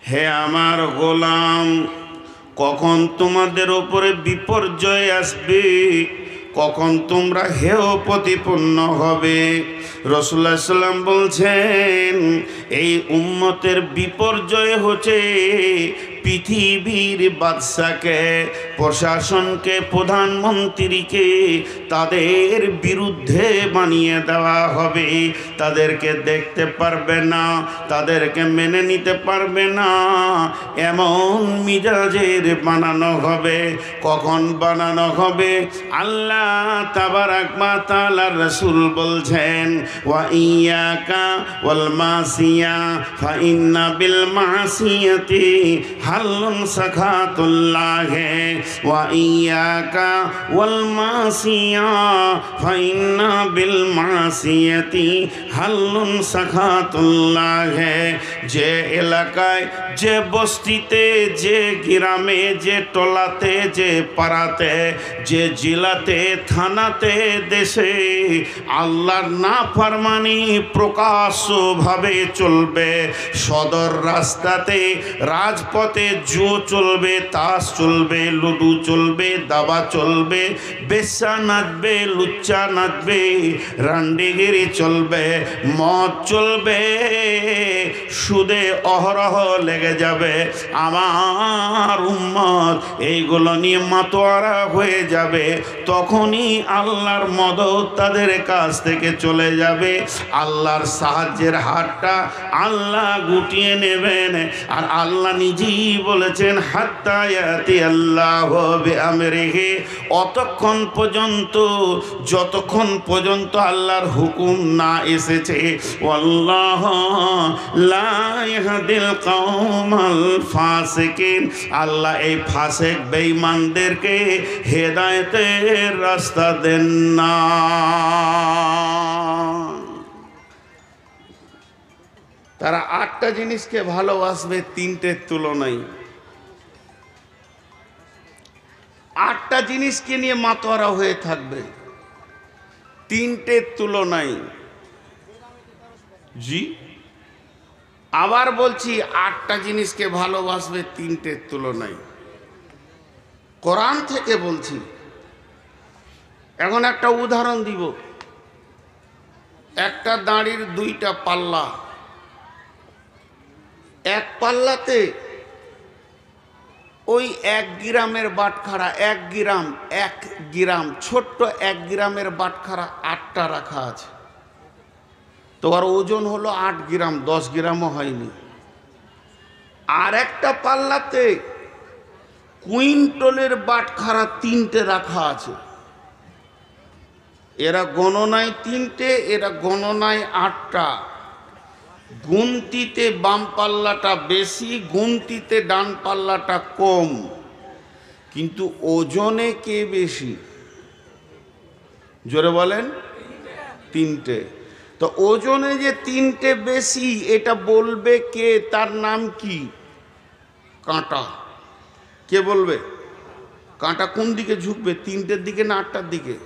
হে আমার গোলাম, কখন তোমাদের উপরে বিপর্যয় আসবে, কখন তোমরা হেয় প্রতিপন্ন হবে। রাসূলুল্লাহ সাল্লাম বলছেন, এই উম্মতের বিপর্যয় হচ্ছে পৃথিবীর বাদশাকে, প্রশাসনকে, প্রধানমন্ত্রীকে তাদের বিরুদ্ধে বানিয়ে দেওয়া হবে। তাদেরকে দেখতে পারবে না, তাদেরকে মেনে নিতে পারবে না, এমন মিজাজের বানানো হবে। কখন বানানো হবে? আল্লাহ তাবারাক ওয়া তাআলার রাসূল বলছেন, ওয়া ইয়াকা ওয়াল মাসিয়া ফা ইন্না বিল মাসিয়াতি হাল্লুন সাখাতুল্লাহ, ওয়া ইয়াকা ওয়াল মাসিয়া ফা ইন্না বিল মাসিয়াতি হাল্লুন সাখাতুল্লাহ। যে এলাকায়, যে বস্তিতে, যে গ্রামে, যে টলাতে, যে পাড়াতে, যে জেলাতে, থানাতে, দেশে আল্লাহর নাফরমানি প্রকাশ্যভাবে চলবে, সদর রাস্তাতে, রাজপথে জুয়ো চলবে, তাস চলবে, লুডু চলবে, দাবা চলবে, বেশ্যা নাচবে, লুচ্চা নাচবে, রান্ডিগিরি চলবে, মদ চলবে, সুদে অহরহ লেগে যাবে। আমার উম্মত এইগুলো নিয়ে মাতোয়ারা হয়ে যাবে। তখনই আল্লাহর মদদ তাদের কাছ থেকে চলে যাবে। আল্লাহর সাহায্যের হাতটা আল্লাহ গুটিয়ে নেবেন। আর আল্লাহ নিজেই বলেছেন, হাত্তা ইয়াতি আল্লাহু বিআমরিহি, অতক্ষণ পর্যন্ত, যতক্ষণ পর্যন্ত আল্লাহর হুকুম না এসেছে। ওয়াল্লাহু লা ইয়াহদিল কওমাল ফাসিকিন, আল্লাহ এই ফাসিক বেঈমানদেরকে হেদায়েতের রাস্তা দেন না। তারা 8টা জিনিসকে ভালোবাসবে 3টের তুলনায়। 8টা জিনিসকে নিয়ে মাতোয়ারা হয়ে থাকবে 3টের তুলনায়। জি, আবার বলছি, 8টা জিনিসকে ভালোবাসবে 3টের তুলনায়। কোরআন থেকে বলছি। এখন একটা উদাহরণ দিব। একটা দাঁড়ির 2টা পাল্লা। এক পাল্লাতে ওই 1 গ্রামের বাটখারা, 1 গ্রাম ছোট্ট 1 গ্রামের বাটখারা 8টা রাখা আছে। তোমার ওজন হলো 8 গ্রাম, 10 গ্রামও হয়নি। আর একটা পাল্লাতে কুইন্টলের বাটখারা 3টে রাখা আছে। এরা গণনায় 3টে, এরা গণনায় 8টা। গুনতিতে বাম পাল্লাটা বেশি, গুনতিতে ডান পাল্লাটা কম, কিন্তু ওজনে কে বেশি? জোরে বলেন। 3টে। তো ওজনে যে 3টে বেশি, এটা বলবে কে? তার নাম কি? কাঁটা। কে বলবে? কাঁটা কোন দিকে ঝুঁকবে? 3টের দিকে না 8টার দিকে?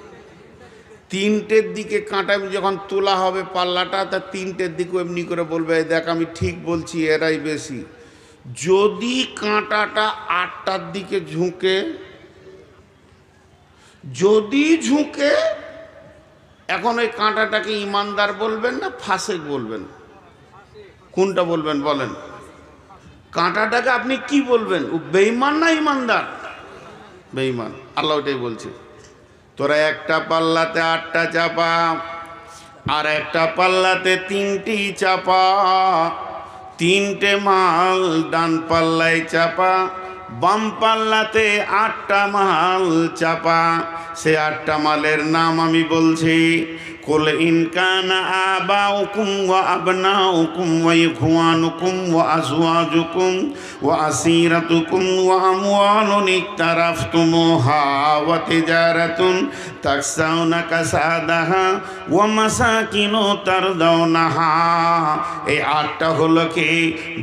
3টের দিকে কাঁটা যখন তোলা হবে পাল্লাটা, তা 3টের দিকে এমনি করে বলবে, দেখ আমি ঠিক বলছি, এরাই বেশি। যদি কাঁটাটা 8টার দিকে ঝুঁকে, যদি ঝুঁকে, এখন ওই কাঁটাটাকে ইমানদার বলবেন না ফাসেক বলবেন? কোনটা বলবেন বলেন? কাঁটাটাকে আপনি কি বলবেন? ও বেঈমান না ইমানদার? বেঈমান। আল্লাহ ওটাই বলছে, তোরা একটা পাল্লাতে 8টা চাপা, আর একটা পাল্লাতে 3টি চাপা। 3টে মাল ডান পাল্লায় চাপা, বাম পাল্লাতে 8টা মাল চাপা। সে 8টা মালের নাম আমি বলছি। কুল ইন কানা আবাউকুম ওয়া আবনাউকুম ওয়া ইখওয়ানুকুম ওয়া আজওয়াজুকুম ওয়া আসীরাতুকুম ওয়া আমওয়ালুন ইকতারাফতুমুহা ওয়া তিজারাতুন তাকসাউনা কাসাদাহা ওয়া মাসাকিনু তারদাউনাহা। এই 8টা হলো কি?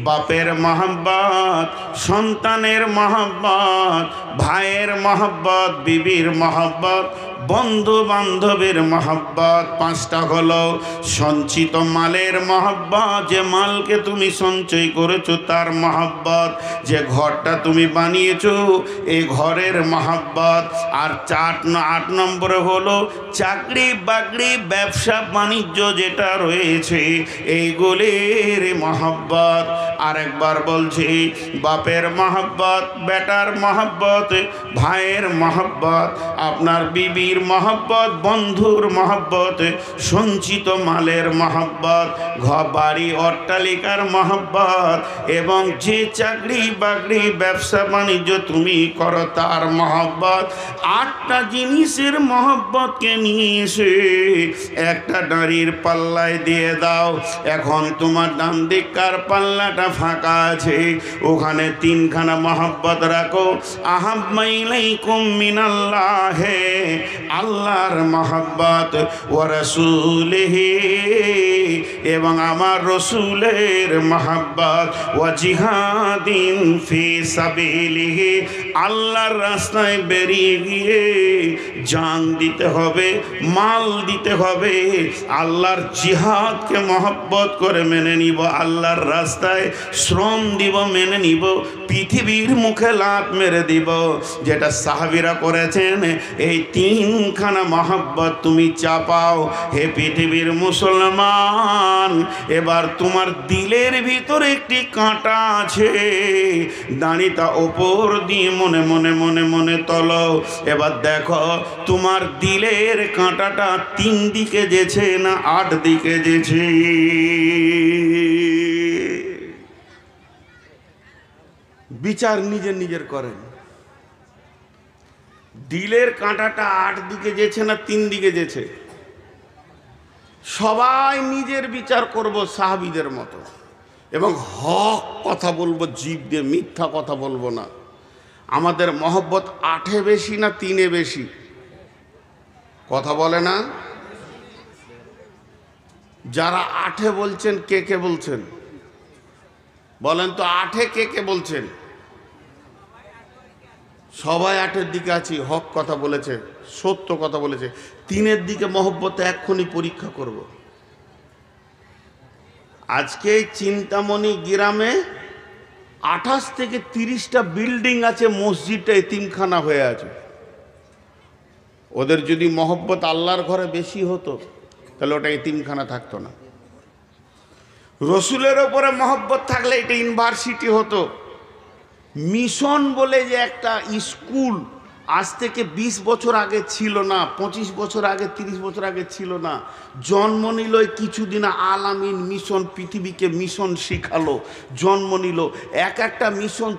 বাপের মহব্বত, সন্তানের মহব্বত, ভাইয়ের মহব্বত, বিবির মহব্বত, বন্ধু বান্ধবের মহব্বত। পাঁচটা হলো সঞ্চিত মালের মহব্বত, যে মালকে তুমি সঞ্চয় করেছো তার মহব্বত, যে ঘরটা তুমি বানিয়েছো এই ঘরের মহব্বত। আর 8 নম্বরে হলো চাকরি বাকরি ব্যবসা বাণিজ্য যেটা রয়েছে এইগুলির মহব্বত। আরেকবার বলছি, বাপের মহব্বত, বেটার মহব্বত, ভাইয়ের মহব্বত, আপনার বিবির মহব্বত, বন্ধুর মহব্বত, সঞ্চিত মালের মহব্বত, ঘর বাড়ি অট্টালিকার মহব্বত, এবং যে চাকরি বাকরি ব্যবসা বাণিজ্য তুমি করো তার মহব্বত। 8টা জিনিসের মহব্বতকে নিয়ে এসে একটা নারীর পাল্লায় দিয়ে দাও। এখন তোমার ডান দিককার পাল্লাটা ফাঁকা আছে, ওখানে 3খানা মহব্বত রাখো। আহাব্বা ইলাইকুম মিনাল্লাহি, আল্লাহর মহব্বত, ওয়া রাসূলিহি, এবং আমার রসুলের মহব্বত, ওয়া জিহাদিন ফি সাবিলিহি, আল্লাহর রাস্তায় বেরিয়ে গিয়ে জান দিতে হবে, মাল দিতে হবে। আল্লাহর জিহাদকে মহব্বত করে মেনে নিব, আল্লাহর রাস্তায় শ্রম দিব, মেনে নিব, পৃথিবীর মুখে লাত মেরে দিব, যেটা সাহাবীরা করেছেন। এই 3খানা মহব্বত তুমি চাপাও। হে পৃথিবীর মুসলমান, এবার তোমার দিলের ভিতরে একটি কাঁটা আছে, দাড়িটা ওপর দিয়ে মনে মনে মনে মনে তোলো। এবার দেখো তোমার দিলের কাঁটাটা 3 দিকে যেছে না 8 দিকে যেছে। বিচার নিজের নিজের করেন। দিলের কাঁটাটা 8 দিকে যেছে না 3 দিকে যেছে? সবাই নিজের বিচার করব সাহাবীদের মতো, এবং হক কথা বলবো, জিভ দিয়ে মিথ্যা কথা বলবো না। আমাদের মহব্বত 8-এ বেশি না 3-এ বেশি? কথা বলে না? যারা 8-এ বলছেন কে কে বলছেন বলেন তো? 8-এ কে কে বলছেন? সবাই 8-এর দিকে আছি, হক কথা বলেছে, সত্য কথা বলেছে। 3-এর দিকে মহব্বতে এক্ষুনি পরীক্ষা করব। আজকে চিন্তামণি গ্রামে 28 থেকে 30টা বিল্ডিং আছে, মসজিদটা এতিমখানা হয়ে আছে। ওদের যদি মহব্বত আল্লাহর ঘরে বেশি হতো তাহলে ওটা এতিমখানা থাকতো না। রসুলের ওপরে মহব্বত থাকলে এটা ইউনিভার্সিটি হতো। মিশন বলে যে একটা স্কুল আজ থেকে 20 বছর আগে ছিল না, 25 বছর আগে, 30 বছর আগে ছিল না। জন্ম নিল কিছুদিন আল আমিন মিশন, পৃথিবীকে মিশন শিখালো, জন্ম নিল। একটা মিশন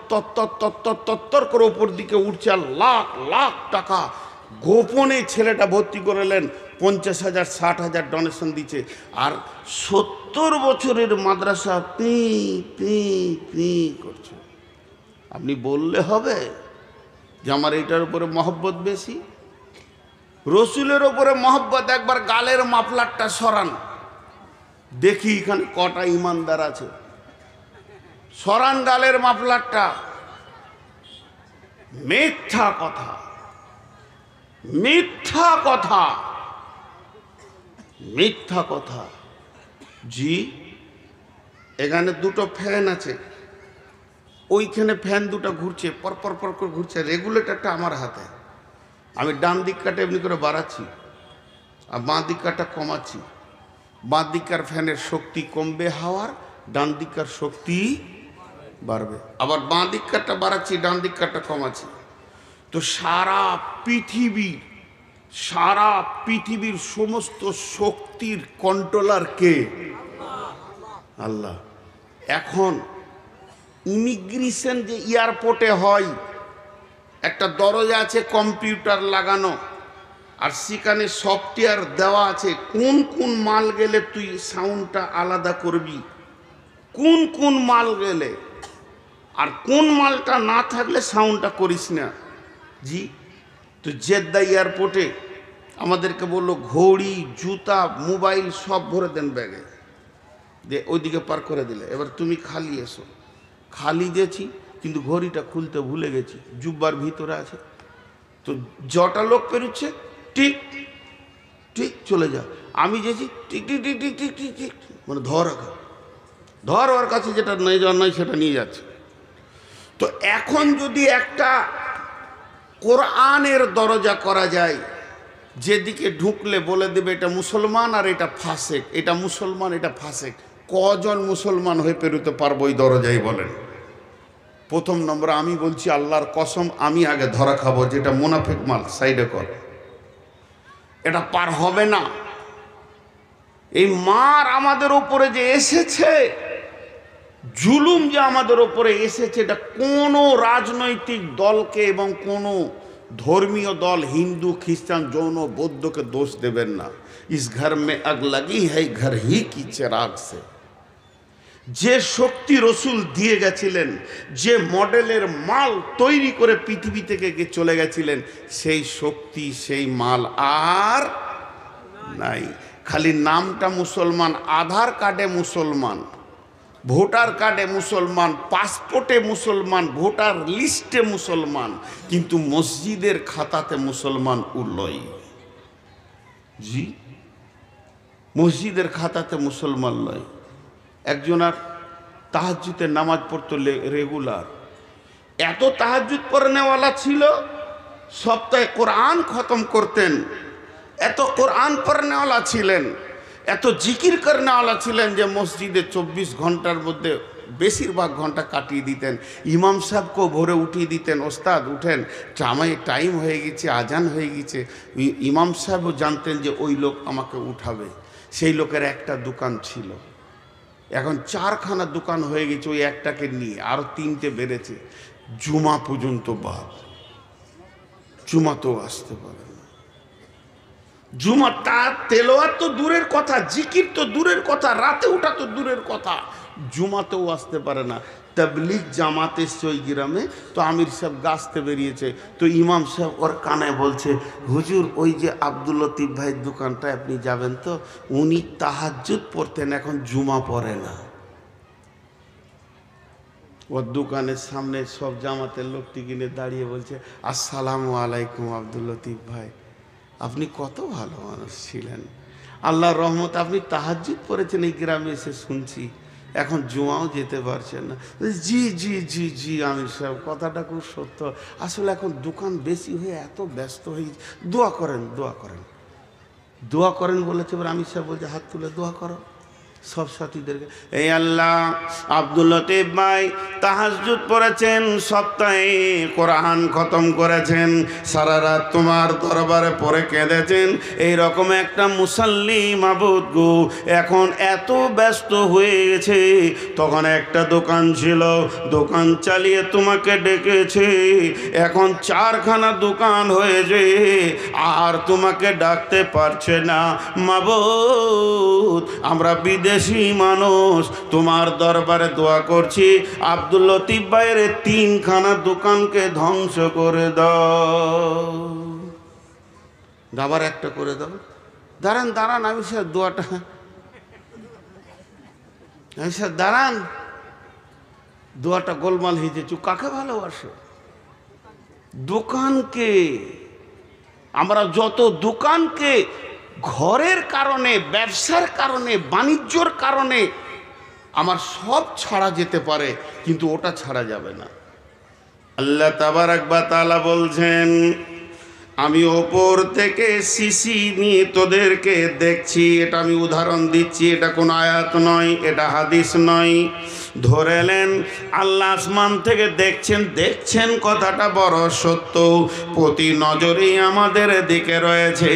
তত্তর করে ওপর দিকে উঠছে, আর লাখ লাখ টাকা গোপনে ছেলেটা ভর্তি করলেন, 50,000 60,000 ডোনেশন দিচ্ছে। আর 70 বছরের মাদ্রাসা পি পি পি করছে। আপনি বললে হবে যে আমার এটার উপরে মহব্বত বেশি? রসুলের উপরে মহব্বত। একবার গালের মাফলারটা সরান, দেখি এখানে কটা ইমানদার আছে। সরান গালের মাফলারটা। মিথ্যা কথা, মিথ্যা কথা, মিথ্যা কথা। জি, এখানে 2টো ফ্যান আছে, ওইখানে ফ্যান 2টা ঘুরছে, পরপর পর করে ঘুরছে। রেগুলেটরটা আমার হাতে, আমি ডান দিক কাটা এমনি করে বাড়াচ্ছি আর বাঁ দিক কাটা কমাচ্ছি। বাঁ দিককার ফ্যানের শক্তি কমবে হাওয়ার, ডান দিককার শক্তি বাড়বে। আবার বাঁ দিক কাটা বাড়াচ্ছি, ডান দিক কাটা কমাচ্ছি। তো সারা পৃথিবীর সমস্ত শক্তির কন্ট্রোলার কে? আল্লাহ। এখন ইমিগ্রেশন যে এয়ারপোর্টে হয়, একটা দরজা আছে কম্পিউটার লাগানো, আর সেখানে সফটওয়্যার দেওয়া আছে কোন কোন মাল গেলে তুই সাউন্ডটা আলাদা করবি, কোন কোন মাল গেলে, আর কোন মালটা না থাকলে সাউন্ডটা করিস না। জি, তো জেদ্দা এয়ারপোর্টে আমাদেরকে বললো ঘড়ি, জুতা, মোবাইল সব ভরে দেন ব্যাগে, দিয়ে ওইদিকে পার করে দিলে। এবার তুমি খালি এসো। খালি দিয়েছি, কিন্তু ঘড়িটা খুলতে ভুলে গেছি, জুব্বার ভিতরে আছে। তো জটা লোক পেরোচ্ছে, টিক ঠিক চলে যা। আমি যেছি টিক টিক টিক টিক টিক টিক টিক, মানে ধর ওর কাছে যেটা নেই যাওয়ার নয় সেটা নিয়ে যাচ্ছে। তো এখন যদি একটা কোরআনের দরজা করা যায়, যেদিকে ঢুকলে বলে দেবে এটা মুসলমান আর এটা ফাসেক, এটা মুসলমান এটা ফাসেক, কজন মুসলমান হয়ে পেরোতে পারবো ওই দরজায় বলেন? প্রথম নম্বর আমি বলছি আল্লাহর কসম, আমি আগে ধরা খাবো, যেটা মুনাফিক মাল সাইডে কর, এটা পার হবে না। এই মার আমাদের ওপরে যে এসেছে, জুলুম যে আমাদের ওপরে এসেছে, এটা কোনো রাজনৈতিক দলকে এবং কোনো ধর্মীয় দল, হিন্দু খ্রিস্টান জৈন বৌদ্ধকে দোষ দেবেন না। ইস ঘর মে আগ লাগি হ্যায় ঘর হি কি চিরাগ সে। যে শক্তি রসুল দিয়ে গেছিলেন, যে মডেলের মাল তৈরি করে পৃথিবী থেকে চলে গেছিলেন, সেই শক্তি সেই মাল আর নাই। খালি নামটা মুসলমান, আধার কার্ডে মুসলমান, ভোটার কার্ডে মুসলমান, পাসপোর্টে মুসলমান, ভোটার লিস্টে মুসলমান, কিন্তু মসজিদের খাতাতে মুসলমান উল্লয়। জি, মসজিদের খাতাতে মুসলমান লয়। একজনার তাহাজ্জুদের নামাজ পড়তো রেগুলার, এত তাহাজ্জুদ পড়নেওয়ালা ছিল, সপ্তাহে কোরআন খতম করতেন, এত কোরআন পড়নেওয়ালা ছিলেন, এত জিকির করনেওয়ালা ছিলেন যে মসজিদে 24 ঘন্টার মধ্যে বেশিরভাগ ঘন্টা কাটিয়ে দিতেন। ইমাম সাহেবকেও ভোরে উঠিয়ে দিতেন, ওস্তাদ উঠেন, টাইম হয়ে গেছে, আজান হয়ে গেছে। ইমাম সাহেবও জানতেন যে ওই লোক আমাকে উঠাবে। সেই লোকের একটা দোকান ছিল, এখন 4খানা দোকান হয়ে গেছে ওই একটাকে নিয়ে, আরও 3টে বেড়েছে। জুমা পর্যন্ত বাদ, জুমাতেও আসতে পারে না। জুমা তার তেলাওয়াত তো দূরের কথা, জিকির তো দূরের কথা, রাতে ওঠা তো দূরের কথা, জুমাতেও আসতে পারে না। তাবলীগ জামাত এসছে ওই গ্রামে, তো আমির সাহেব গাছতে বেরিয়েছে, তো ইমাম সাহেব ওর কানে বলছে, হুজুর ওই যে আব্দুল লতিফ ভাইয়ের দোকানটায় আপনি যাবেন তো, উনি তাহাজ্জুদ পড়তেন, এখন জুমা পড়ে না। ওর দোকানের সামনে সব জামাতের লোকটি কিনে দাঁড়িয়ে বলছে, আসসালামু আলাইকুম আব্দুল লতিফ ভাই, আপনি কত ভালো মানুষ ছিলেন, আল্লাহর রহমত, আপনি তাহাজ্জুদ পড়েছেন এই গ্রামে এসে শুনছি, এখন জুমাও যেতে পারছেন না। জি জি জি জি আমির সাহেব, কথাটা খুব সত্য, আসলে এখন দোকান বেশি হয়ে এত ব্যস্ত হয়ে, দোয়া করেন দোয়া করেন দোয়া করেন বলেছে। এবার আমির সাহেব বলছে হাত তুলে দোয়া করো সব সাথীদেরকে। এই আল্লাহ, আব্দুল লতিফ ভাই তাহাজ্জুদ পড়েছেন, সপ্তাহে কোরআন খতম করেছেন, সারা রাত তোমার দরবারে পড়ে কেঁদেছেন, এইরকম একটা মুসাল্লি মাবুদ গো এখন এত ব্যস্ত হয়ে গেছে। তখন একটা দোকান ছিল, দোকান চালিয়ে তোমাকে ডেকেছে, এখন 4খানা দোকান হয়েছে, আর তোমাকে ডাকতে পারছে না। মাবুদ, আমরা বিদেশি মানুষ, তোমার দরবারে দোয়া করছি, আব্দুল লতিফ ভাইয়ের 3খানা দোকানকে ধ্বংস করে দাও, আবার একটা করে দাও। দাঁড়ান দাঁড়ান আমি স্যার দোয়াটা, আমি স্যার দাঁড়ান, দোয়াটা গোলমাল হয়েছে। চুপ, কাকে ভালোবাসো? দোকানকে। আমরা যত দোকানকে ঘরের কারণে, ব্যবসার কারণে, বাণিজ্যর কারণে আমার সব ছাড়া যেতে পারে, কিন্তু ওটা ছাড়া যাবে না। আল্লাহ তাবারাক ওয়া তাআলা বলছেন, আমি ওপর থেকে শিশি নিয়ে তোদেরকে দেখছি। এটা আমি উদাহরণ দিচ্ছি, এটা কোনো আয়াত নয়, এটা হাদিস নয়। ধরেলেন আল্লাহ আসমান থেকে দেখছেন, দেখছেন কথাটা বড় সত্য, প্রতি নজরেই আমাদের দিকে রয়েছে।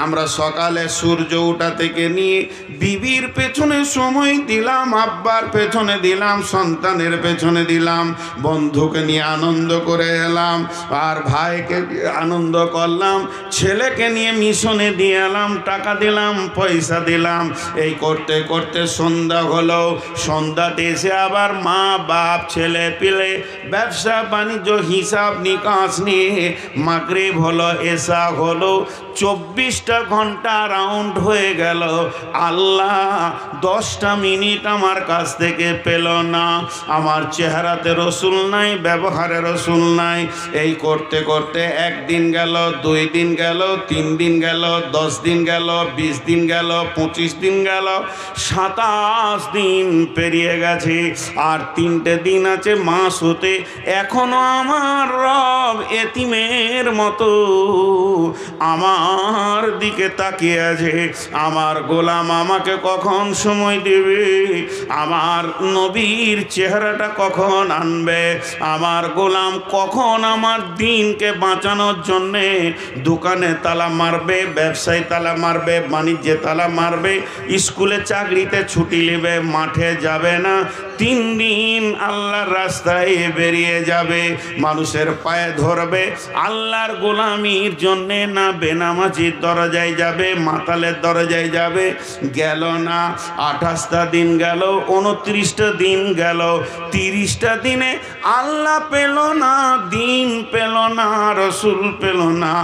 আমরা সকালে সূর্য ওঠা থেকে নিয়ে বিবির পেছনে সময় দিলাম, আব্বার পেছনে দিলাম, সন্তানের পেছনে দিলাম, বন্ধুকে নিয়ে আনন্দ করে এলাম, আর ভাইকে আনন্দ করলাম, ছেলেকে নিয়ে মিশনে দিয়ে এলাম, টাকা দিলাম, পয়সা দিলাম। এই করতে করতে সন্ধ্যা হলো। সন্ধ্যাতে এসে আবার মা বাপ ছেলে পিলে ব্যবসা বাণিজ্য হিসাব নিকাশ নিয়ে মাগরিব হলো এশা হলো 24টা ঘন্টা রাউন্ড হয়ে গেল, আল্লাহ 10টা মিনিট আমার কাছ থেকে পেল না। আমার চেহারাতে রসুল নাই, ব্যবহারে রসুল নাই। এই করতে করতে 1 দিন গেল, 2 দিন গেল, 3 দিন গেল, 10 দিন গেল, 20 দিন গেল, 25 দিন গেল, 27 দিন পেরিয়ে গেছে। আর 3টে দিন আছে মাস হতে। এখনো আমার রব এতিমের মতো আমার দিকে তাকিয়ে আছে। আমার গোলাম আমাকে কখন সময় দেবে, আমার নবীর চেহারাটা কখন আনবে, আমার গোলাম কখন আমার দিনকে বাঁচানোর জন্যে দোকানে তালা মারবে, ব্যবসায় তালা মারবে, বাণিজ্যে তালা মারবে, স্কুলে চাকরিতে ছুটি নেবে, মাঠে যাবে না, 3 দিন আল্লাহর রাস্তায় বেরিয়ে যাবে, মানুষের পায়ে ধরবে আল্লাহর গোলামির জন্যে, না বেনামাজির দরজায় যাবে, মাতালের দরজায় যাবে। গেল না, 28টা দিন গেল, 29টা দিন গেল, 30টা দিনে আল্লাহ পেল না, দিন পেল না, রসুল পেল না।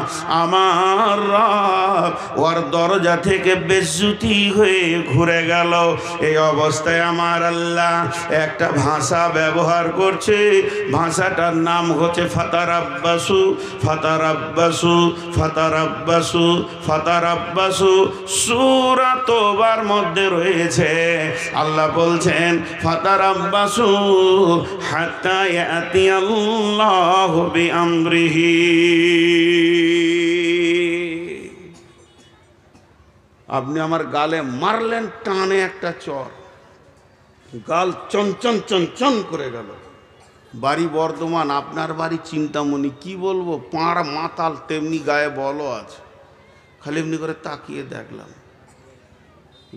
আমার রব ওর দরজা থেকে বেজ্জতি হয়ে ঘুরে গেল। এই অবস্থায় আমার আল্লাহ একটা ভাষা ব্যবহার করছে, ভাষাটার নাম হচ্ছে ফাতারাব্বাসু, ফাতারাব্বাসু, ফাতারাব্বাসু, ফাতারাব্বাসু। সূরা তওবার মধ্যে রয়েছে, আল্লাহ বলছেন ফাতারাব্বাসু হাত্তা ইয়াতিয়াল্লাহু বিআমরিহি। আপনি আমার গালে মারলেন টানে একটা চর, গাল চঞ্চন চঞ্চন করে গেল। বাড়ি বর্ধমান, আপনার বাড়ি চিন্তামণি। কি বলবো, পাঁড় মাতাল তেমনি গায়ে বলও আছে। খালি এমনি করে তাকিয়ে দেখলাম,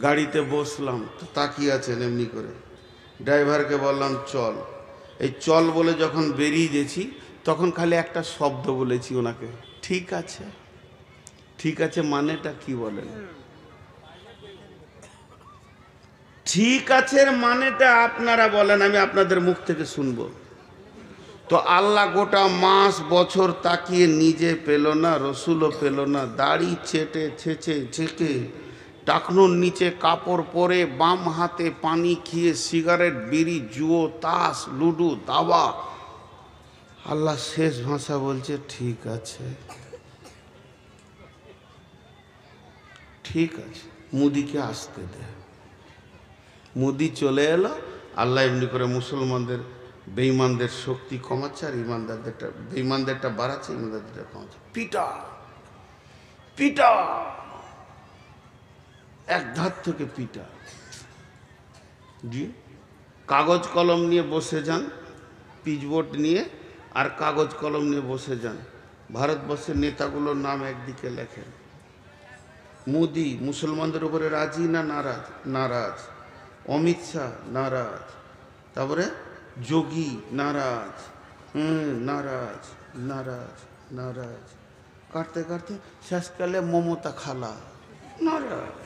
গাড়িতে বসলাম তো তাকিয়ে আছেন এমনি করে। ড্রাইভারকে বললাম চল। এই চল বলে যখন বেরিয়ে গেছি তখন খালি একটা শব্দ বলেছি ওনাকে, ঠিক আছে। ঠিক আছে মানেটা কি বলেন? ঠিক আছে মানেটা আপনারা বলেন, আমি আপনাদের মুখ থেকে শুনবো। তো আল্লাহ গোটা মাস বছর তাকিয়ে নিজে পেল না, রসুলও পেল না। দাড়ি চেটে ছেঁচে ছেঁকে টাকনুর নিচে কাপড় পরে, বাম হাতে পানি খেয়ে, সিগারেট, বিড়ি, জুয়ো, তাস, লুডু, দাবা। আল্লাহ শেষ ভাষা বলছে ঠিক আছে, ঠিক আছে, মুদিকে আসতে দে। মুদি চলে এলো। আল্লাহ এমনি করে মুসলমানদের বেঈমানদের শক্তি কমাচ্ছে আর ইমানদারদেরটা, বেঈমানদেরটা বাড়াচ্ছে, ইমানদারদেরটা কমাচ্ছে। পিটা পিটা, এক ধার থেকে পিটা। জি, কাগজ কলম নিয়ে বসে যান, পিচবোর্ড নিয়ে আর কাগজ কলম নিয়ে বসে যান। ভারতবর্ষের নেতাগুলোর নাম একদিকে লেখেন। মোদি মুসলমানদের উপরে রাজি না নারাজ? নারাজ। অমিত শাহ নারাজ। তারপরে যোগী নারাজ, নারাজ নারাজ নারাজ। কাটতে কাটতে শেষকালে মমতা খালা নারাজ।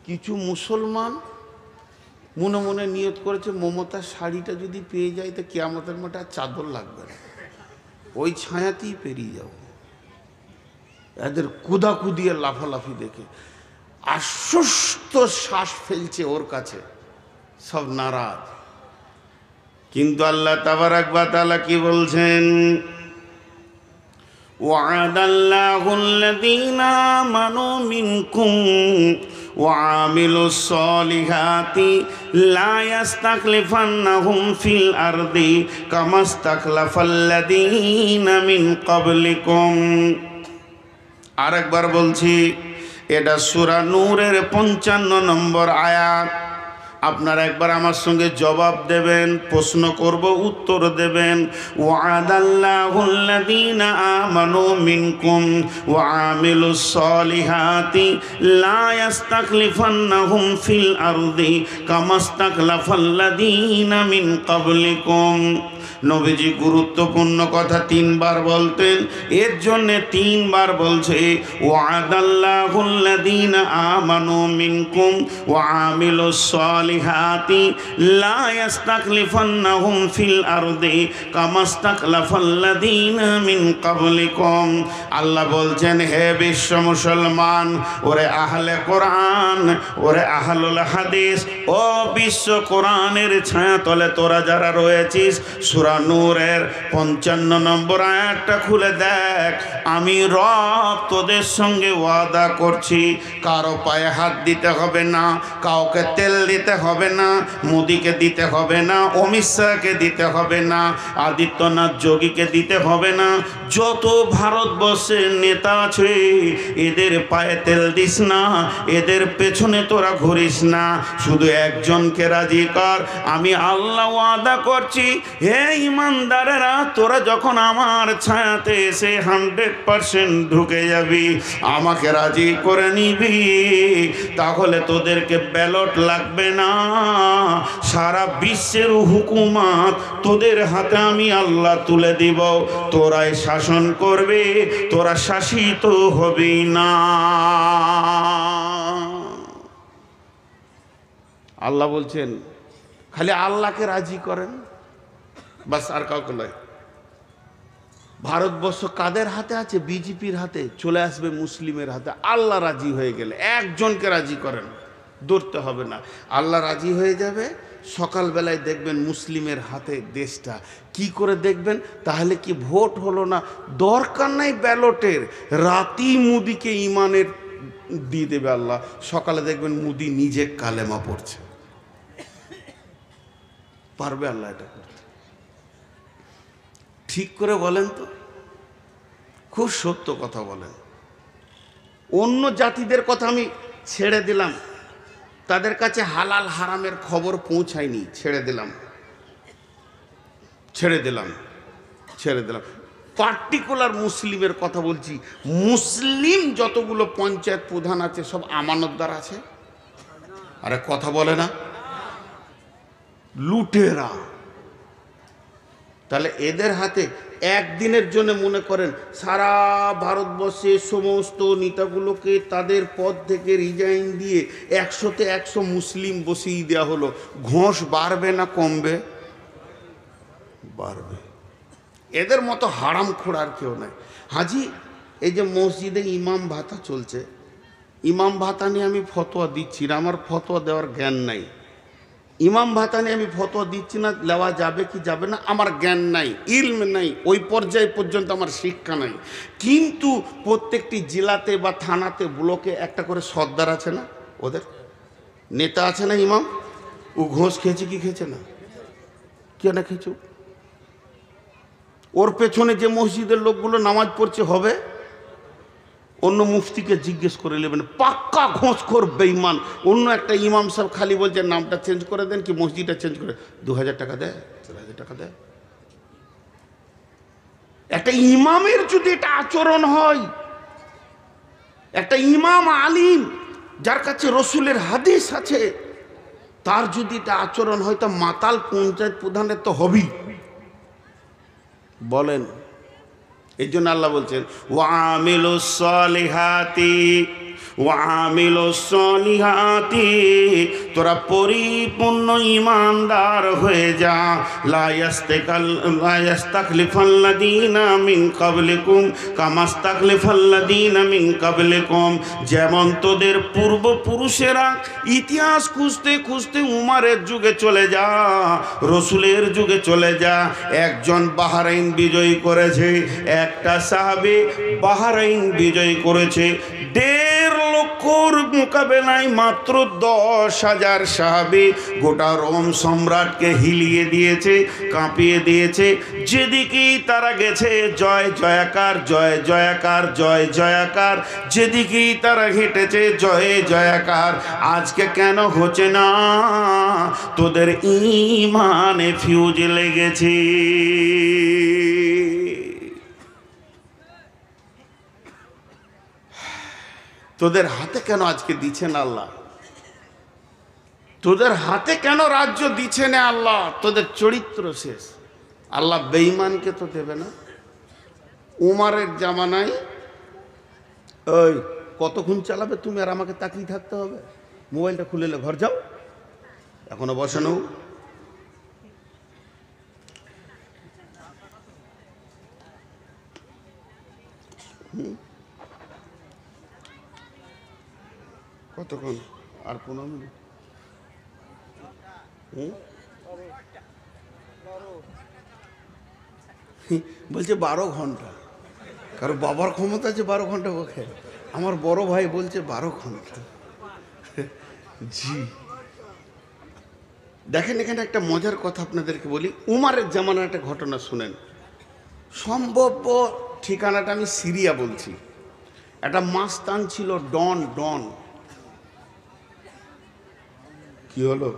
কিছু মুসলমান মনে মনে নিয়ত করেছে মমতার শাড়িটা যদি পেয়ে যায় তো কিয়ামতের মাঠে আর চাদর লাগবে না, ওই ছায়াতেই পেরিয়ে যাব। এদের কুদাকুদিয়ে লাফালাফি দেখে আশ্বস্ত শ্বাস ফেলছে ওর কাছে, সব নারাজ। কিন্তু আল্লাহ তাবারাক ওয়া তাআলা কি বলছেন? ওয়া'দাল্লাহুল্লাযীনা আমানু মিনকুম ওয়া'আমিলুস সলিহাতি লা ইস্তাখলিফান্নাহুম ফিল আরদি কামাস্তাখলাফাল্লাযীনা মিন ক্বাবলিকুম। আরেকবার বলছি, এটা সূরা নূরের 55 নম্বর আয়াত। আপনারা একবার আমার সঙ্গে জবাব দেবেন, প্রশ্ন করব, উত্তর দেবেন। ওয়া'দাল্লাহুল্লাযীনা আমানু মিনকুম ওয়া আমিলুস সলিহাতি লা ইস্তাখলিফান্নাহুম ফিল আরদি কামাস্তাখলাফাল্লাযীনা মিন ক্বাবলিকুম। নবীজি গুরুত্বপূর্ণ কথা তিনবার বলতেন, এর জন্যে তিনবার বলছে ওয়াদাল্লাহুল্লাযীনা আমানু মিনকুম ওয়া আমিলুস সালিহাতি লা ইস্তাখলিফান্নাহুম ফিল আরদি কামা ইস্তাখলাফাল্লাযীনা মিন ক্বাবলিকুম। আল্লাহ বলছেন, হে বিশ্ব মুসলমান, ওরে আহলে কোরআন, ওরে আহলুল হাদিস, ও বিশ্ব কোরআনের ছায়াতলে তোরা যারা রয়েছিস, সূরা নূরের 55 নম্বর আয়াতটা খুলে দেখ। আমি রব তোদের সঙ্গে ওয়াদা করছি, কারো পায়ে হাত দিতে হবে না, কাউকে তেল দিতে হবে না, মোদিকে দিতে হবে না, অমিত শাহকে দিতে হবে না, আদিত্যনাথ যোগীকে দিতে হবে না, যত ভারতবর্ষের নেতা আছে এদের পায়ে তেল দিস না, এদের পেছনে তোরা ঘুরিস না, শুধু একজনকে রাজি কর। আমি আল্লাহ ওয়াদা করছি, হে ইমানদারেরা, তোরা যখন আমার ছায়াতে এসে 100% ঢুকে যাবি, আমাকে রাজি করে নিবি, তাহলে তোদেরকে ব্যালট লাগবে না, সারা বিশ্বের হুকুমত তোদের হাতে আমি আল্লাহ তুলে দিব, তোরাই শাসন করবে, তোরা শাসিত হবি না। আল্লাহ বলছেন খালি আল্লাহকে রাজি করেন, বাস, আর কাউকে নয়। ভারতবর্ষ কাদের হাতে আছে? বিজেপির হাতে, চলে আসবে মুসলিমের হাতে। আল্লাহ রাজি হয়ে গেলে একজনকে রাজি করেন, ধরতে হবে না, আল্লাহ রাজি হয়ে যাবে। সকালবেলায় দেখবেন মুসলিমের হাতে দেশটা। কি করে দেখবেন? তাহলে কি ভোট হলো না? দরকার নাই ব্যালটের, রাতেই মুদিকে ইমানের দিয়ে দেবে আল্লাহ। সকালে দেখবেন মুদি নিজে কালেমা পড়ছে। পারবে আল্লাহ এটা করতে? ঠিক করে বলেন তো, খুব সত্য কথা বলেন। অন্য জাতিদের কথা আমি ছেড়ে দিলাম, তাদের কাছে হালাল হারামের খবর পৌঁছায়নি, ছেড়ে দিলাম। পার্টিকুলার মুসলিমের কথা বলছি। মুসলিম যতগুলো পঞ্চায়েত প্রধান আছে সব আমানতদার আছে। আরে কথা বলে না, লুটেরা। তাহলে এদের হাতে একদিনের জন্য মনে করেন সারা ভারতবর্ষের সমস্ত নেতাগুলোকে তাদের পদ থেকে রিজাইন দিয়ে 100-তে 100 মুসলিম বসিয়ে দেওয়া হলো, ঘোষ বাড়বে না কমবে? বাড়বে। এদের মতো হারামখোর আর কেউ নাই। হাজি, এই যে মসজিদে ইমাম ভাতা চলছে, ইমাম ভাতা নিয়ে আমি ফতোয়া দিচ্ছি না, আমার ফতোয়া দেওয়ার জ্ঞান নাই। ইমাম ভাতা নিয়ে আমি ফতোয়া দিচ্ছি না, নেওয়া যাবে কি যাবে না আমার জ্ঞান নাই, ইলম নাই, ওই পর্যায় পর্যন্ত আমার শিক্ষা নাই। কিন্তু প্রত্যেকটি জেলাতে বা থানাতে ব্লকে একটা করে সর্দার আছে না, ওদের নেতা আছে না ইমাম, ও ঘোষ খেয়েছে কি খেয়েছে না? কে না খেয়েছে? ওর পেছনে যে মসজিদের লোকগুলো নামাজ পড়ছে হবে, অন্য মুফতিকে জিজ্ঞেস করে নেবেন, পাক্কা ঘোষখোর বেঈমান। অন্য একটা ইমাম সাহেব খালি বলছে নামটা চেঞ্জ করে দেন, কি মসজিদটা চেঞ্জ করে 2000 টাকা দেয়, 4000 টাকা দেয়। একটা ইমামের যদি এটা আচরণ হয়, একটা ইমাম আলিম যার কাছে রসুলের হাদিস আছে, তার যদি এটা আচরণ হয়, তা মাতাল পঞ্চায়েত প্রধানের তো হবেই। বলেন, এই জন্য আল্লাহ বলছেন ওয়ামিলুস সালিহাতি ওয়ামিলুস সালিহাতি, তোরা পরিপূর্ণ ঈমানদার হয়ে যা। লা ইস্তাখলিফাল্লাযীনা মিন ক্বাবলিকুম কামা ইস্তাখলিফাল্লাযীনা মিন ক্বাবলিকুম। যেমন তোদের পূর্বপুরুষেরা ইতিহাস খুঁজতে খুঁজতে উমারের যুগে চলে যা, রসুলের যুগে চলে যা, একজন বাহরাইন বিজয়ী করেছে, একটা সাহাবী বাহরাইন বিজয়ী করেছে। 1.5 লক্ষর মোকাবেলায় মাত্র 10,000 সাহাবী গোটা রোম সম্রাটকে হিলিয়ে দিয়েছে, কাঁপিয়ে দিয়েছে। যেদিকেই তারা গেছে জয় জয়াকার, জয় জয়াকার, জয় জয়াকার। যেদিকেই তারা হেঁটেছে জয় জয়াকার। আজকে কেন হচ্ছে না? তোদের ঈমানে ফিউজ লেগেছে। তোদের হাতে কেন আজকে দিচ্ছেন আল্লাহ? তোদের হাতে কেন রাজ্য দিচ্ছেন আল্লাহ? তোদের চরিত্র শেষ। আল্লাহ বেঈমানকে তো দেবে না। উমারের জামানায় ওই কতক্ষণ চালাবে তুমি, আর আমাকে তাকিয়ে থাকতে হবে? মোবাইলটা খুলে ঘর যাও, এখনো বসানো। কতক্ষণ? আর 15 মিনিট। বলছে 12 ঘন্টা। কারণ বাবার ক্ষমতা আছে 12 ঘন্টা ওকে। আমার বড় ভাই বলছে 12 ঘন্টা। জি দেখেন, এখানে একটা মজার কথা আপনাদেরকে বলি। উমারের জামানার একটা ঘটনা শুনেন। সম্ভব্য ঠিকানাটা আমি সিরিয়া বলছি। একটা মাস্তান ছিল ডন। ডন কি হলো?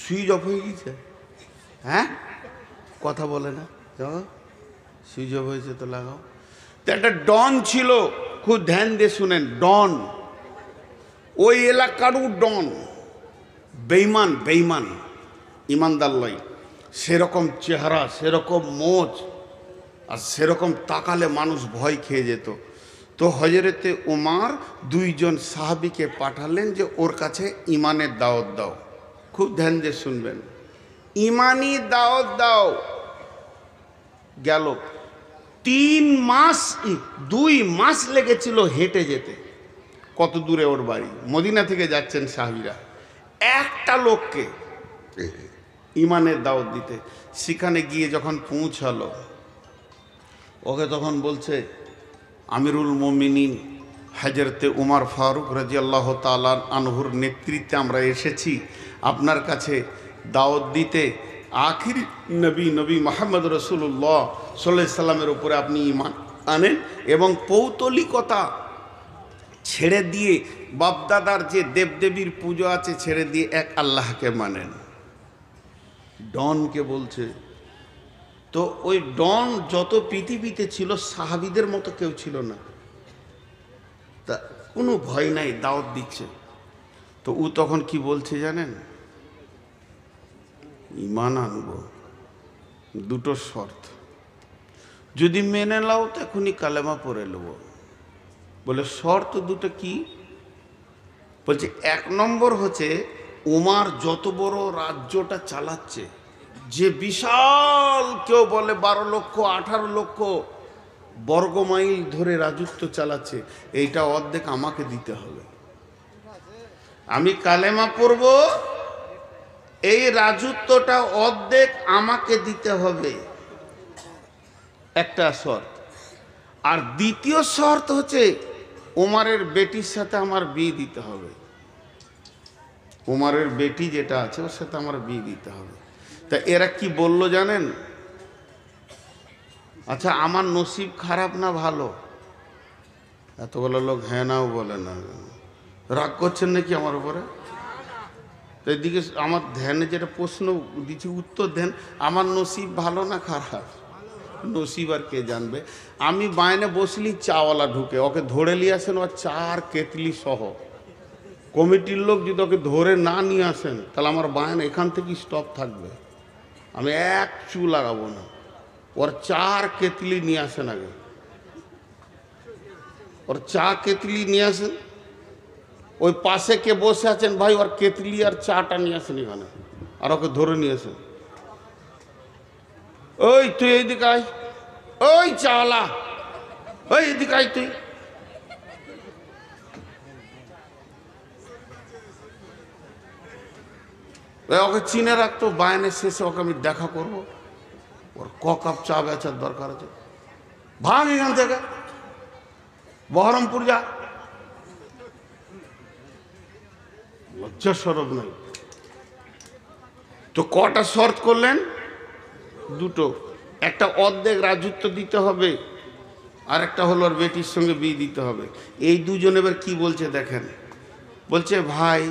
সুইচ অফ হয়ে গেছে? হ্যাঁ, কথা বলে না। সুইচ অফ হয়েছে তো লাগাও। তো একটা ডন ছিল, খুব ধ্যান দিয়ে শুনেন। ডন ওই এলাকারও ডন, বেঈমান। বেঈমান, ইমানদার লয়। সেরকম চেহারা, সেরকম মোচ, আর সেরকম তাকালে মানুষ ভয় খেয়ে যেত। তো হযরতে উমার 2 জন সাহাবীকে পাঠালেন যে ওর কাছে ইমানের দাওয়াত দাও। খুব ধ্যান দিয়ে শুনবেন, ইমানি দাওয়াত দাও। গেল 3 মাস, 2 মাস লেগেছিল হেঁটে যেতে। কত দূরে ওর বাড়ি, মদিনা থেকে যাচ্ছেন সাহাবীরা। একটা লোককে ইমানের দাওয়াত দিতে। সেখানে গিয়ে যখন পৌঁছালো, ওকে তখন বলছে, আমিরুল মুমিনিন হযরতে উমর ফারুক রাদিয়াল্লাহু তাআলা আনহুর নেতৃত্বে আমরা এসেছি আপনার কাছে দাওয়াত দিতে। আখির নবী মুহাম্মদ রাসূলুল্লাহ সাল্লাল্লাহু আলাইহি সাল্লামের উপরে আপনি ঈমান আনেন এবং পৌতলিকতা ছেড়ে দিয়ে, বাপদাদার যে দেবদেবীর পুজো আছে ছেড়ে দিয়ে এক আল্লাহকে মানেন। ডনকে বলছে। তো ওই ডন যত পৃথিবীতে ছিল সাহাবীদের মতো কেউ ছিল না, তা কোনো ভয় নাই, দাওয়াত দিচ্ছে। তো ও তখন কি বলছে জানেন? ঈমান আনবো, 2টো শর্ত। যদি মেনে নাও তো এখনই কালেমা পড়ে নেব। বলে শর্ত 2টো কি? বলছে 1 নম্বর হচ্ছে উমার যত বড় রাজ্যটা চালাচ্ছে, যে বিশাল, কেউ বলে 12 লক্ষ 18 লক্ষ বর্গমাইল ধরে রাজত্ব চালাচ্ছে, এইটা অর্ধেক আমাকে দিতে হবে। আমি কালেমা পড়ব, এই রাজত্বটা অর্ধেক আমাকে দিতে হবে, একটা শর্ত। আর দ্বিতীয় শর্ত হচ্ছে উমারের বেটির সাথে আমার বিয়ে দিতে হবে। উমারের বেটি যেটা আছে ওর সাথে আমার বিয়ে দিতে হবে। তা এরা কি বলল জানেন? আচ্ছা, আমার নসিব খারাপ না ভালো? এতগুলো লোক হ্যাঁ নাও বলে না। রাগ করছেন নাকি আমার উপরে? তো এদিকে আমার ধ্যানে যেটা প্রশ্ন দিচ্ছি উত্তর দেন, আমার নসিব ভালো না খারাপ? নসিব আর কে জানবে। আমি বাইনে বসলি চাওয়ালা ঢুকে, ওকে ধরে নিয়ে আসেন, ওর 4 কেতলি সহ। কমিটির লোক যদি ওকে ধরে না নিয়ে আসেন তাহলে আমার বায়না এখান থেকে স্টপ থাকবে, আমি 1 চু লাগাবো না। ওর 4 কেতলি নিয়ে আসেন আগে, ওর 4 কেতলি নিয়ে আসেন। ওই পাশে কে বসে আছেন ভাই, ওর কেতলি আর চাটা নিয়ে আসেন এখানে, আর ওকে ধরে নিয়ে আসেন। ওই তুই এইদিকে আয়, ওই চাওয়ালা, ওই এদিকে আয় তুই। ওকে চিনে রাখতো, বায়নের শেষে ওকে আমি দেখা করবো, ওর ক কাপ চা বেচার দরকার আছে। ভাগ এখান থেকে, বহরমপুর যা। লজ্জা সরব নাই। তো কটা শর্ত করলেন? 2টো। একটা অর্ধেক রাজত্ব দিতে হবে, আর একটা হলো ওর বেটির সঙ্গে বিয়ে দিতে হবে। এই 2 জন এবার কি বলছে দেখেন। বলছে, ভাই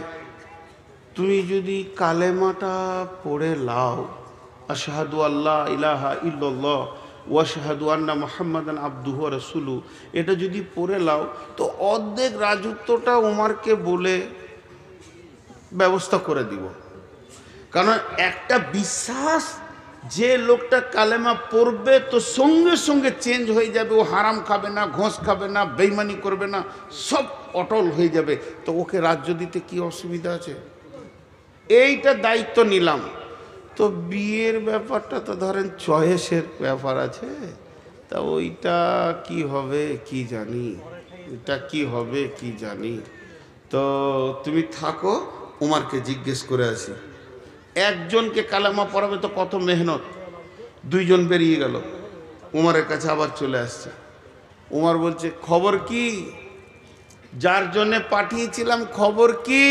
তুমি যদি কালেমাটা পড়ে লাও, আশহাদু আল্লা ইলাহা ইল্লাল্লাহ ওয়া আশহাদু আন্না মুহাম্মাদান আবদুহু ওয়া রাসূলুহু, এটা যদি পড়ে লাও তো অর্ধেক রাজত্বটা উমারকে বলে ব্যবস্থা করে দিব। কারণ একটা বিশ্বাস যে লোকটা কালেমা পড়বে তো সঙ্গে সঙ্গে চেঞ্জ হয়ে যাবে, ও হারাম খাবে না, ঘোষ খাবে না, বেইমানি করবে না, সব অটল হয়ে যাবে। তো ওকে রাজ্য দিতে কি অসুবিধা আছে? এইটা দায়িত্ব নিলাম। তো বিয়ের ব্যাপারটা তো ধরেন চয়েসের ব্যাপার আছে, তা ওইটা কি হবে কি জানি, এটা কি হবে কি জানি। তো তুমি থাকো, উমারকে জিজ্ঞেস করে আসি। একজনকে কালেমা পড়াবে তো কত মেহনত, দুইজন বেরিয়ে গেল, উমারের কাছে আবার চলে আসছে। উমার বলছে খবর কি, যার জন্যে পাঠিয়েছিলাম খবর কি?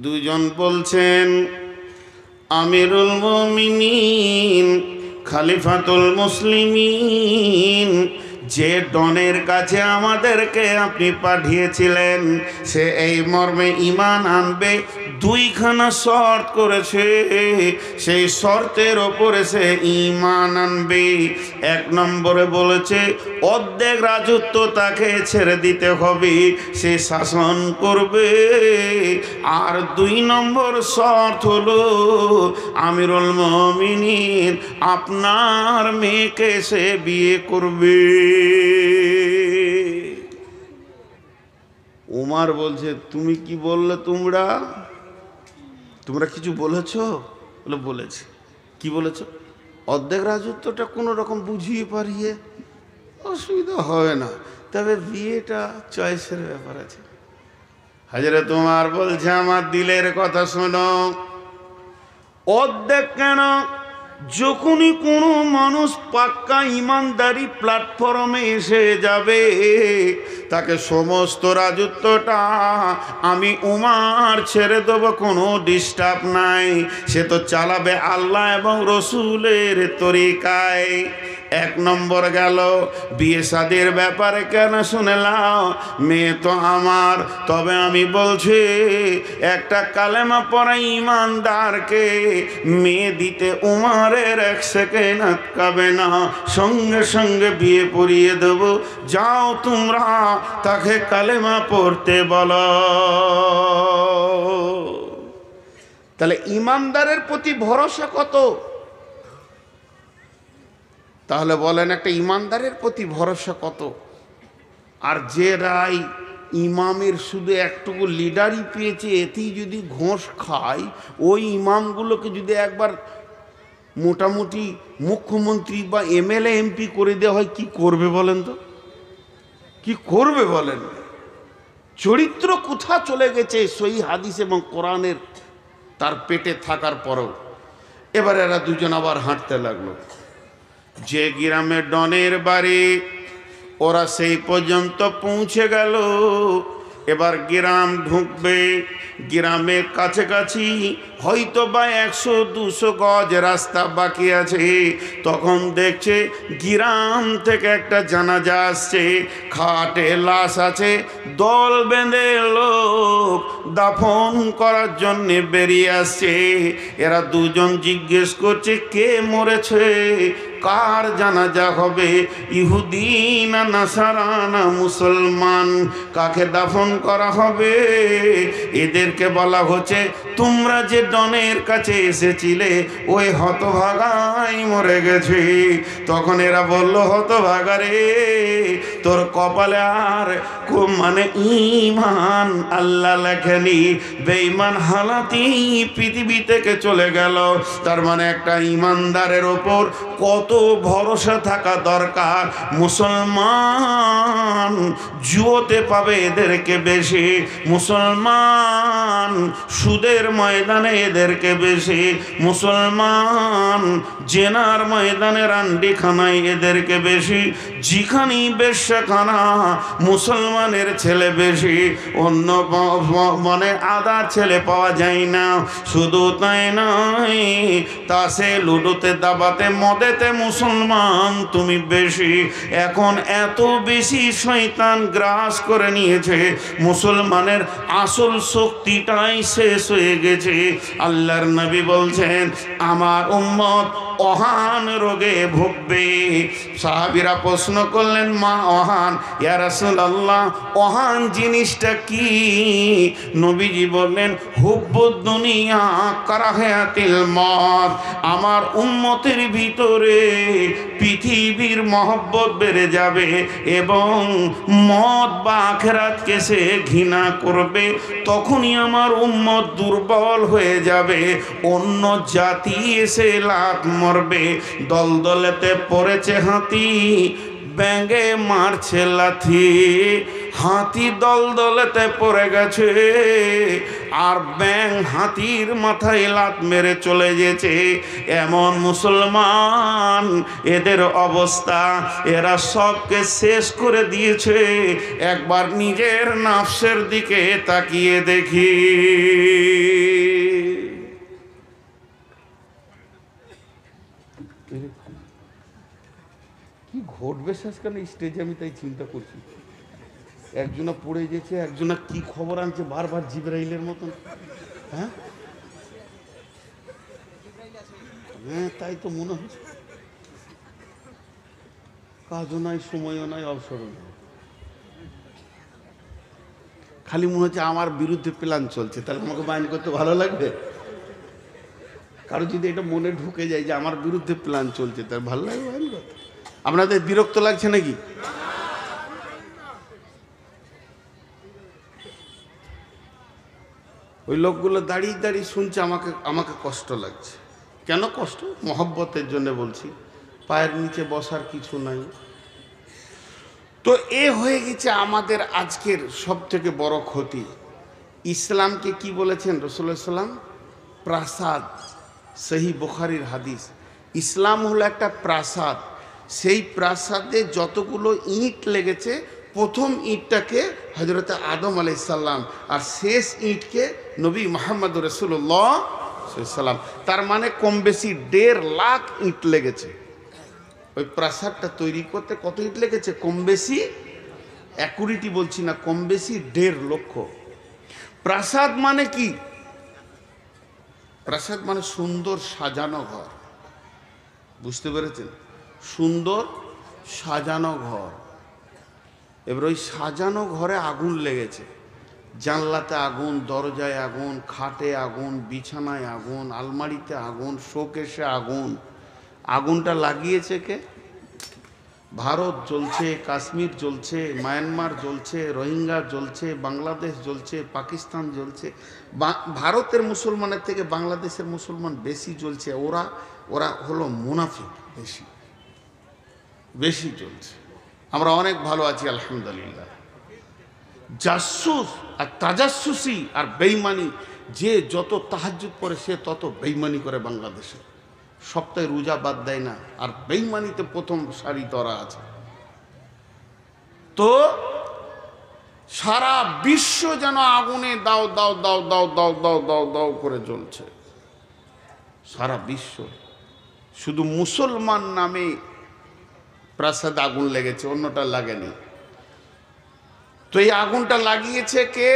দুজন বলছেন আমিরুল মুমিনিন খলিফাতুল মুসলিমিন, যে ডনের কাছে আমাদেরকে আপনি পাঠিয়েছিলেন সে এই মর্মে ঈমান আনবে, দুইখানা শর্ত করেছে, সেই শর্তের ওপরে সে ঈমান আনবে। এক নম্বরে বলেছে অর্ধেক রাজত্ব তাকে ছেড়ে দিতে হবে, সে শাসন করবে। আর দুই নম্বর শর্ত হলো আমিরুল মুমিনিন আপনার মেয়েকে সে বিয়ে করবে। উমার বলছে তুমি কি বললে, তোমরা কিছু বলেছ? বলে বলেছি। কি বলেছ? অর্ধেক রাজত্বটা কোনো রকম বুঝিয়ে পারিয়ে, অসুবিধা হবে না, তবে বিয়েটা চয়েসের ব্যাপার আছে। হযরত উমর বলছে আমার দিলের কথা শোনো, অর্ধেক কেন, যখনই কোনো মানুষ পাক্কা ইমানদারি প্ল্যাটফর্মে এসে যাবে তাকে সমস্ত রাজত্বটা আমি উমার ছেড়ে দেবো, কোনো ডিস্টার্ব নাই, সে তো চালাবে আল্লাহ এবং রসুলের তরিকায়। এক নম্বর গেল। বিয়ে শাদির ব্যাপারে কেন শুনলাম, মেয়ে তো আমার, তবে আমি বলছি একটা কালেমা পড়া ইমানদারকে মেয়ে দিতে উমারের এক সেকেন্ড আটকাবে না, সঙ্গে সঙ্গে বিয়ে পড়িয়ে দেব। যাও তোমরা তাকে কালেমা পড়তে বলো। তাহলে ইমানদারের প্রতি ভরসা কত? তাহলে বলেন একটা ইমানদারের প্রতি ভরসা কত? আর যে রায় ইমামের শুধু একটুকু লিডারই পেয়েছে, এতেই যদি ঘোষ খায়, ওই ইমামগুলোকে যদি একবার মোটামুটি মুখ্যমন্ত্রী বা এমএলএ এমপি করে দেওয়া হয়, কি করবে বলেন তো? কি করবে বলেন? চরিত্র কোথা চলে গেছে সহি হাদিস এবং কোরআনের তার পেটে থাকার পরেও। এবার এরা দুজন আবার হাঁটতে লাগলো। যে গ্রামে ডনের বাড়ি ওরা সেই পর্যন্ত পৌঁছে গেল। এবার গ্রাম ঢুকবে, গ্রামের কাছাকাছি হয়তো বা 100-200 গজ রাস্তা বাকি আছে। তখন দেখছে গ্রাম থেকে একটা জানাজা আসছে, খাটে লাশ আছে, দল বেঁধে লোক দাফন করার জন্য বেরিয়ে আসছে। এরা দুজন জিজ্ঞেস করছে কে মরেছে, কার জানাজা হবে, ইহুদি না নাসারা না মুসলমান, কাকে দাফন করা হবে? এদেরকে বলা হচ্ছে তোমরা যে ডনের কাছে এসেছিলে ওই হতভাগাই মরে গেছে। তখন এরা বলল হতভাগা রে, তোর কপালে আর মানে ঈমান আল্লাহ লেখেনি, বেঈমান হালাতি পৃথিবী থেকে চলে গেল। তার মানে একটা ঈমানদারের ওপর কত ভরসা থাকা দরকার। মুসলমান জুয়োতে পাবে এদেরকে বেশি, মুসলমান সুদের ময়দানে এদেরকে বেশি, মুসলমান জেনার ময়দানে রান্ডিখানায় এদেরকে বেশি, যেখানেই বেশ্যাখানা মুসলমানের ছেলে বেশি, অন্য মানে আদা ছেলে পাওয়া যায় না। শুধু তাই নয়, তাসে লুডোতে দাবাতে মদেতে মুসলমান তুমি বেশি। এখন এত বেশি শয়তান গ্রাস করে নিয়েছে, মুসলমানের আসল শক্তিটাই শেষ হয়ে গেছে। আল্লাহর নবী বলছেন আমার উম্মত অহান রোগে ভুগবে। সাহাবীরা প্রশ্ন করলেন, মা অহান, ইয়া রাসূলুল্লাহ অহান জিনিসটা কি? নবীজি বললেন, হুব্বুদ দুনিয়া কারাহাতিল মত। আমার উম্মতের ভিতরে পৃথিবীর মহব্বত বেড়ে যাবে এবং মত বা আখিরাতকে সে ঘৃণা করবে। তখনই আমার উম্মত দুর্বল হয়ে যাবে, অন্য জাতি এসে লাত মারবে। দলদলেতে পড়েছে হাতি, ব্যাঙে মারছে লাথি। হাতি দলদলেতে পড়ে গেছে আর ব্যাঙ হাতির মাথায় লাত মেরে চলে গেছে। এমন মুসলমান, এদের অবস্থা, এরা সবকে শেষ করে দিয়েছে। একবার নিজের নাফসের দিকে তাকিয়ে দেখি। কি ঘটবে শেষখানে স্টেজে, আমি তাই চিন্তা করছি। একজনা পড়ে গেছে, একজনা কি খবর আনছে বারবার জিবরাইলের মতন। হ্যাঁ হ্যাঁ, তাই তো মনে হচ্ছে। কাজও নাই, সময়ও নাই, অবসরও নাই। খালি মনে হচ্ছে আমার বিরুদ্ধে প্ল্যান চলছে, তাহলে আমাকে বাইন করতে ভালো লাগবে। কারো যদি এটা মনে ঢুকে যায় যে আমার বিরুদ্ধে প্ল্যান চলছে, তাহলে ভালো লাগবে বাইন করতে। আপনাদের বিরক্ত লাগছে নাকি? ওই লোকগুলো দাঁড়িয়ে দাঁড়িয়ে শুনছে, আমাকে কষ্ট লাগছে। কেন কষ্ট? মহব্বতের জন্য বলছি। পায়ের নিচে বসার কিছু নাই। তো এ হয়ে গেছে আমাদের আজকের সব থেকে বড় ক্ষতি। ইসলামকে কি বলেছেন রাসূলুল্লাহ সাল্লাল্লাহু আলাইহি ওয়াসাল্লাম? প্রাসাদ। সহি বুখারীর হাদিস। ইসলাম হলো একটা প্রাসাদ। সেই প্রাসাদে যতগুলো ইট লেগেছে, প্রথম ইটটাকে হযরত আদম আলাইহিস সালাম, আর শেষ ইটকে নবী মুহাম্মদ রাসূলুল্লাহ সাল্লাল্লাহু আলাইহি ওয়াসাল্লাম। তার মানে কম বেশি 1.5 লাখ ইট লেগেছে। ওই প্রাসাদটা তৈরি করতে কত ইট লেগেছে? কম বেশি, অ্যাকুরেটি বলছি না, কম বেশি 1.5 লক্ষ। প্রাসাদ মানে কি? প্রাসাদ মানে সুন্দর সাজানো ঘর। বুঝতে পেরেছেন? সুন্দর সাজানো ঘর। এবার ওই সাজানো ঘরে আগুন লেগেছে। জানলাতে আগুন, দরজায় আগুন, খাটে আগুন, বিছানায় আগুন, আলমারিতে আগুন, শোকেসে আগুন। আগুনটা লাগিয়েছে কে? ভারত জ্বলছে, কাশ্মীর জ্বলছে, মায়ানমার জ্বলছে, রোহিঙ্গা জ্বলছে, বাংলাদেশ জ্বলছে, পাকিস্তান জ্বলছে। ভারতের মুসলমানের থেকে বাংলাদেশের মুসলমান বেশি জ্বলছে। ওরা হলো মুনাফিক, বেশি জ্বলছে। আমরা অনেক ভালো আছি আলহামদুলিল্লাহ। জাসুস আর তাজাসুসি আর বেঈমানি, যে যত তাহাজ্জুদ পড়ে সে তত বেঈমানি করে। বাংলাদেশে সপ্তাহে রোজা বাদ দেয় না, আর বেঈমানিতে প্রথম সারি ধরা আছে। তো সারা বিশ্ব যেন আগুনে দাও দাও দাও দাও দাও দাও দাও দাও করে জ্বলছে। সারা বিশ্ব। শুধু মুসলমান নামে প্রাসাদ আগুন লেগেছে, অন্যটা লাগেনি। তো এই আগুনটা লাগিয়েছে কে?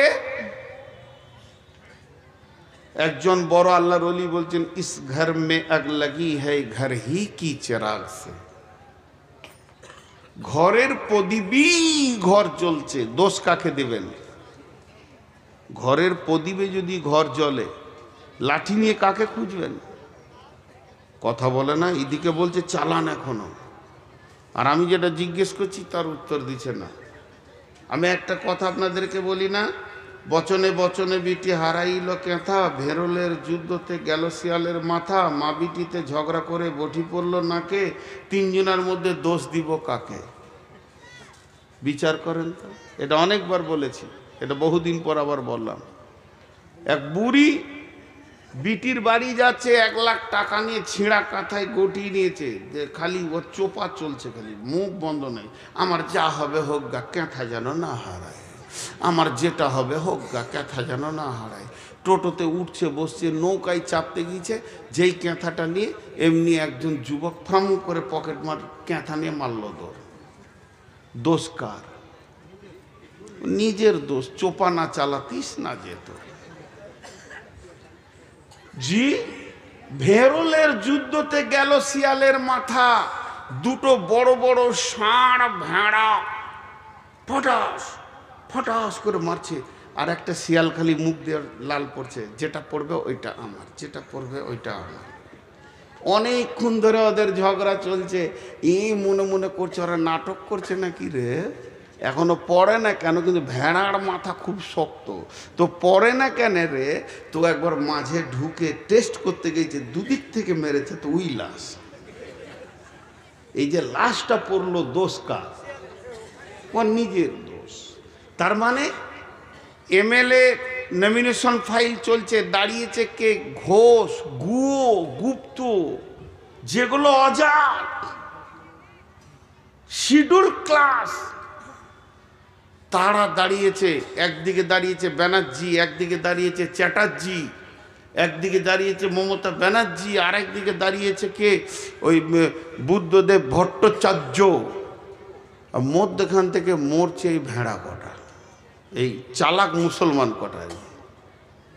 একজন বড় আল্লাহর ওলি বলছেন, ইস ঘর মে আগ লাগি হ্যায় ঘর হি কি চিরাগ সে। ঘরের প্রদীপই ঘর জ্বলছে, দোষ কাকে দেবেন? ঘরের প্রদীপে যদি ঘর জ্বলে, লাঠি নিয়ে কাকে খুঁজবেন? কথা বলে না। এদিকে বলছে চালান এখনো, আর আমি যেটা জিজ্ঞেস করছি তার উত্তর দিচ্ছে না। আমি একটা কথা আপনাদেরকে বলি না, বচনে বচনে বিটি হারাইল কেথা, ভেরলের যুদ্ধতে গেল শিয়ালের মাথা, মা বিটিতে ঝগড়া করে বটি পড়ল নাকে, তিনজনের মধ্যে দোষ দিব কাকে? বিচার করেন তো। এটা অনেকবার বলেছি, এটা বহুদিন পর আবার বললাম। এক বুড়ি বিটির বাড়ি যাচ্ছে, 1 লাখ টাকা নিয়ে ছিঁড়া কাঁথায় গটিয়ে নিয়েছে, যে খালি ওর চোপা চলছে, খালি মুখ বন্ধ নেই। আমার যা হবে হোক গা, ক্যাথা যেন না হারায়, আমার যেটা হবে হোক গা, ক্যাথা যেন না হারায়। টোটোতে উঠছে, বসছে, নৌকায় চাপতে গিয়েছে, যেই ক্যাঁথাটা নিয়ে এমনি একজন যুবক ফাম করে পকেট মার ক্যাঁথা নিয়ে মারল দৌড়। দোষ কার? নিজের দোষ। চোপা না চালাতিস না যেত। জি ভেরলের যুদ্ধতে গেল শিয়ালের মাথা, দুটো বড় বড় ষাঁড় ভেড়া ফটাস ফটাস করে মারছে, আর একটা শিয়াল খালি মুখ দিয়ে লাল পড়ছে, যেটা পড়বে ওইটা আমার, যেটা পড়বে ওইটা আমার। অনেকক্ষণ ধরে ওদের ঝগড়া চলছে। এই মনে মনে করছে ওরা নাটক করছে নাকি রে, এখনো পড়ে না কেন, কিন্তু ভেড়ার মাথা খুব শক্ত, তো পড়ে না কেন রে। তো একবার মাঝে ঢুকে টেস্ট করতে গেছে, দুদিক থেকে মেরেছে, তো ওই লাশ, এই যে লাশটা পড়লো দোষ কার? ওর নিজের দোষ। তার মানে এমএলএ নমিনেশন ফাইল চলছে, দাঁড়িয়েছে কে? ঘোষ, গুয়ো, গুপ্ত, যেগুলো অজাত শিডিউল ক্লাস, তারা দাঁড়িয়েছে। একদিকে দাঁড়িয়েছে ব্যানার্জি, একদিকে দাঁড়িয়েছে চ্যাটার্জি, একদিকে দাঁড়িয়েছে মমতা ব্যানার্জি, আর একদিকে দাঁড়িয়েছে কে? ওই বুদ্ধদেব ভট্টাচার্য। মধ্যখান থেকে মরছে এই ভেড়া কটা, এই চালাক মুসলমান কটা।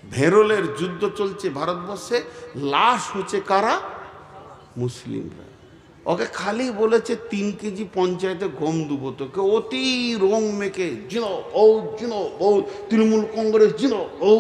ভেরলের যুদ্ধ চলছে ভারতবর্ষে, লাশ হচ্ছে কারা? মুসলিমরা। ওকে খালি বলেছে 3 কেজি পঞ্চায়েতে গম দেবো তোকে, অতি রং মেখে জিনো ও জিনো ও তৃণমূল কংগ্রেস জিনো ও